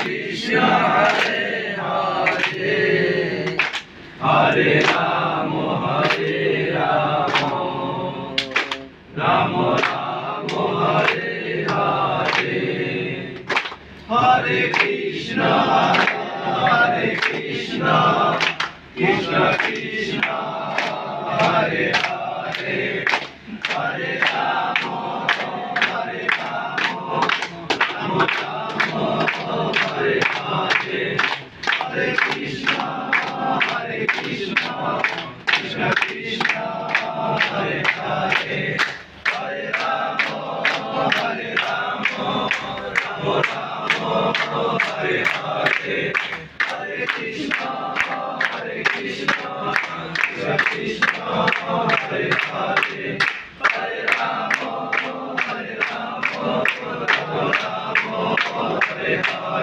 Krishna Hare Hare Hare Rama Hare Rama Rama Rama Hare Hare Hare Krishna Hare Krishna Krishna Krishna Hare Hare Hare Rama Hare Rama Rama Rama Hare Hare Hare Krishna Krishna Krishna Hare Hare Hare Rama Hare Rama Rama Rama Hare Hare Hare Krishna Krishna Krishna Hare Hare Hare Rama Hare Rama Rama Rama Hare Hare